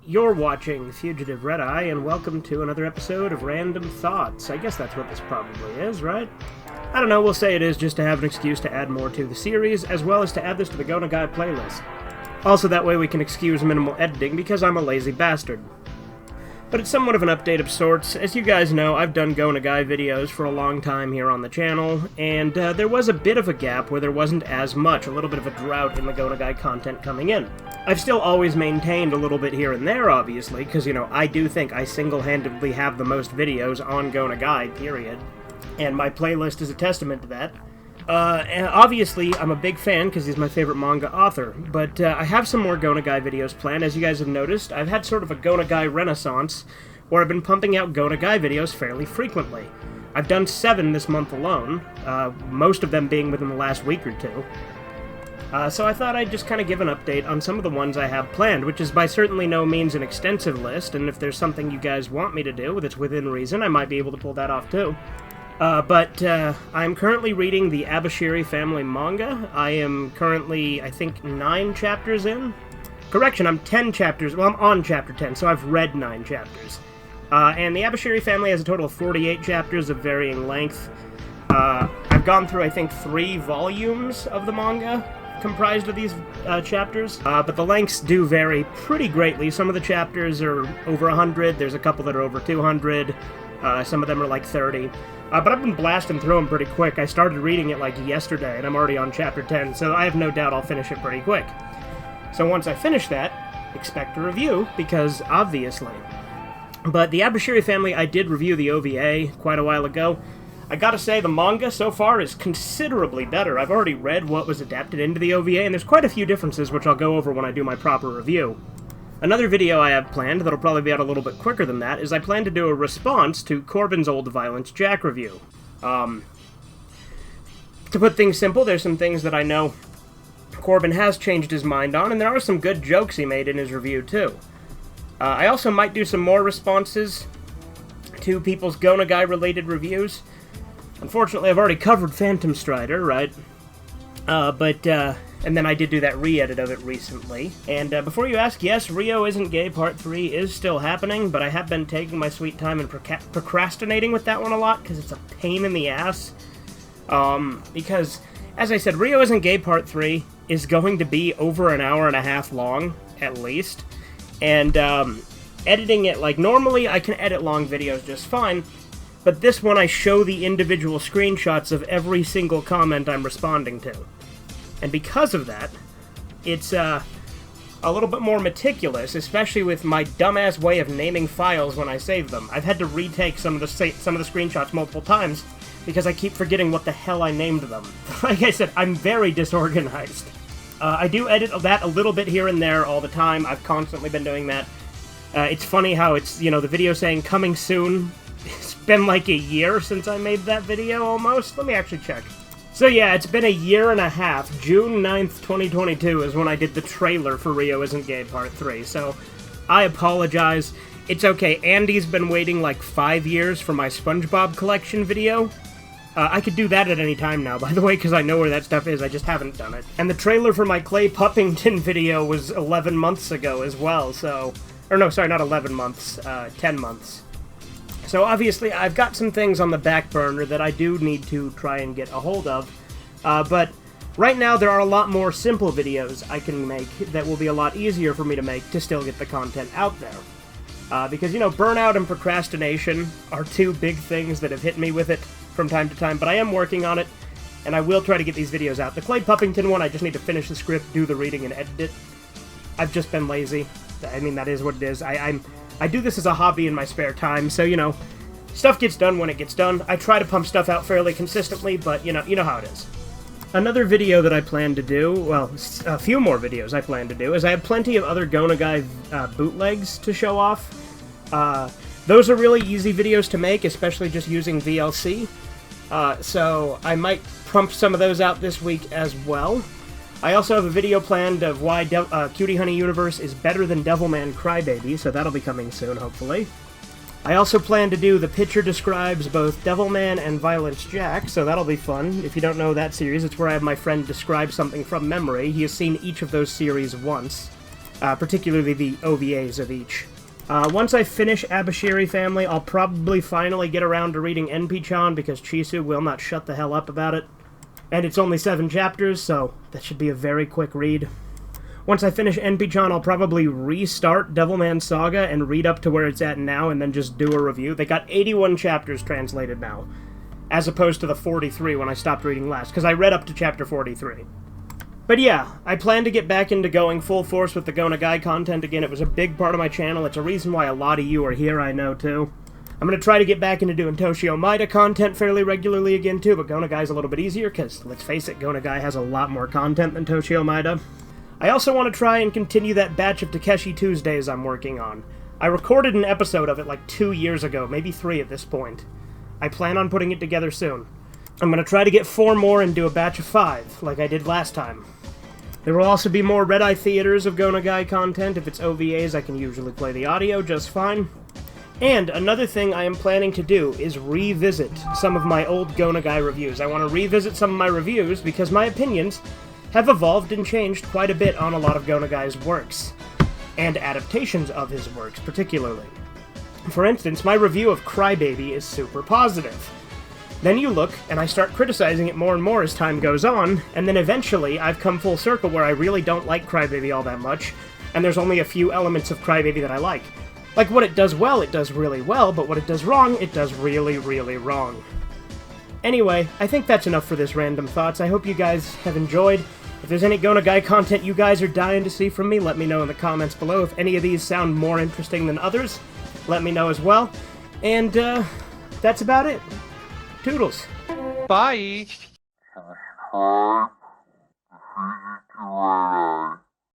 You're watching Fugitive Red Eye, and welcome to another episode of Random Thoughts. I guess that's what this probably is, right? I don't know, we'll say it is just to have an excuse to add more to the series, as well as to add this to the Go Nagai playlist. Also, that way we can excuse minimal editing, because I'm a lazy bastard. But it's somewhat of an update of sorts. As you guys know, I've done Go Nagai videos for a long time here on the channel, and there was a bit of a gap where there wasn't as much, a little bit of a drought in the Go Nagai content coming in. I've still always maintained a little bit here and there, obviously, because, I do think I single-handedly have the most videos on Go Nagai, period. And my playlist is a testament to that. And obviously, I'm a big fan because he's my favorite manga author, but I have some more Go Nagai videos planned. As you guys have noticed, I've had sort of a Go Nagai renaissance, where I've been pumping out Go Nagai videos fairly frequently. I've done 7 this month alone, most of them being within the last week or two. So I thought I'd just kind of give an update on some of the ones I have planned, which is by certainly no means an extensive list, and if there's something you guys want me to do that's within reason, I might be able to pull that off too. But I'm currently reading the Abashiri family manga. I am currently, I think, 9 chapters in. Correction, I'm 10 chapters, well, I'm on chapter 10, so I've read 9 chapters. And the Abashiri family has a total of 48 chapters of varying length. I've gone through, I think, 3 volumes of the manga comprised of these chapters, but the lengths do vary pretty greatly. Some of the chapters are over 100, there's a couple that are over 200, some of them are like 30. But I've been blasting through them pretty quick. I started reading it like yesterday, and I'm already on chapter 10, so I have no doubt I'll finish it pretty quick. So once I finish that, expect a review, because obviously. But the Abashiri family, I did review the OVA quite a while ago. I gotta say, the manga so far is considerably better. I've already read what was adapted into the OVA, and there's quite a few differences, which I'll go over when I do my proper review. Another video I have planned, that'll probably be out a little bit quicker than that, is I plan to do a response to Corbin's old Violence Jack review. To put things simple, there's some things that I know Corbin has changed his mind on, and there are some good jokes he made in his review, too. I also might do some more responses to people's Go Nagai-related reviews. Unfortunately, I've already covered Phantom Strider, right? And then I did do that re-edit of it recently. And before you ask, yes, Rio Isn't Gay Part 3 is still happening, but I have been taking my sweet time and procrastinating with that one a lot, because it's a pain in the ass. Because, as I said, Rio Isn't Gay Part 3 is going to be over an hour and a half long, at least. And editing it, like, normally I can edit long videos just fine, but this one I show the individual screenshots of every single comment I'm responding to. And because of that, it's a little bit more meticulous, especially with my dumbass way of naming files when I save them. I've had to retake some of the screenshots multiple times because I keep forgetting what the hell I named them. Like I said, I'm very disorganized. I do edit that a little bit here and there all the time. I've constantly been doing that. It's funny how it's, the video saying coming soon. It's been like a year since I made that video almost. Let me actually check. So yeah, it's been a year and a half. June 9th, 2022 is when I did the trailer for Rio Isn't Gay Part 3, so I apologize. It's okay, Andy's been waiting like 5 years for my SpongeBob collection video. I could do that at any time now, by the way, because I know where that stuff is, I just haven't done it. And the trailer for my Clay Puppington video was 11 months ago as well, so... Or no, sorry, not 11 months, 10 months. So obviously, I've got some things on the back burner that I do need to try and get a hold of, but right now there are a lot more simple videos I can make that will be a lot easier for me to make to still get the content out there. Because, burnout and procrastination are 2 big things that have hit me with it from time to time, but I am working on it, and I will try to get these videos out. The Clay Puppington one, I just need to finish the script, do the reading, and edit it. I've just been lazy. I mean, that is what it is. I do this as a hobby in my spare time, so, stuff gets done when it gets done. I try to pump stuff out fairly consistently, but, you know how it is. Another video that I plan to do, well, a few more videos I plan to do, is I have plenty of other Go Nagai bootlegs to show off. Those are really easy videos to make, especially just using VLC. So I might pump some of those out this week as well. I also have a video planned of why Cutie Honey Universe is better than Devilman Crybaby, so that'll be coming soon, hopefully. I also plan to do The Picture Describes both Devilman and Violence Jack, so that'll be fun. If you don't know that series, it's where I have my friend describe something from memory. He has seen each of those series once. particularly the OVAs of each. Once I finish Abashiri Family, I'll probably finally get around to reading NP-chan, because Chisu will not shut the hell up about it. And it's only 7 chapters, so that should be a very quick read. Once I finish NP-chan, I'll probably restart Devilman Saga and read up to where it's at now, and then just do a review. They got 81 chapters translated now, as opposed to the 43 when I stopped reading last, because I read up to chapter 43. But yeah, I plan to get back into going full force with the Go Nagai content again. It was a big part of my channel. It's a reason why a lot of you are here, I know, too. I'm going to try to get back into doing Toshio Maeda content fairly regularly again, too, but Go Nagai's a little bit easier, because, let's face it, Go Nagai has a lot more content than Toshio Maeda. I also want to try and continue that batch of Takeshi Tuesdays I'm working on. I recorded an episode of it like 2 years ago, maybe 3 at this point. I plan on putting it together soon. I'm going to try to get 4 more and do a batch of 5, like I did last time. There will also be more Red Eye Theaters of Go Nagai content. If it's OVAs, I can usually play the audio just fine. And another thing I am planning to do is revisit some of my old Go Nagai reviews. I want to revisit some of my reviews because my opinions have evolved and changed quite a bit on a lot of Go Nagai's works, and adaptations of his works particularly. For instance, my review of Crybaby is super positive. Then you look, and I start criticizing it more and more as time goes on, and then eventually I've come full circle where I really don't like Crybaby all that much, and there's only a few elements of Crybaby that I like. Like, what it does well, it does really well, but what it does wrong, it does really, really wrong. Anyway, I think that's enough for this Random Thoughts. I hope you guys have enjoyed. If there's any Go Nagai content you guys are dying to see from me, let me know in the comments below. If any of these sound more interesting than others, let me know as well. And, that's about it. Toodles. Bye.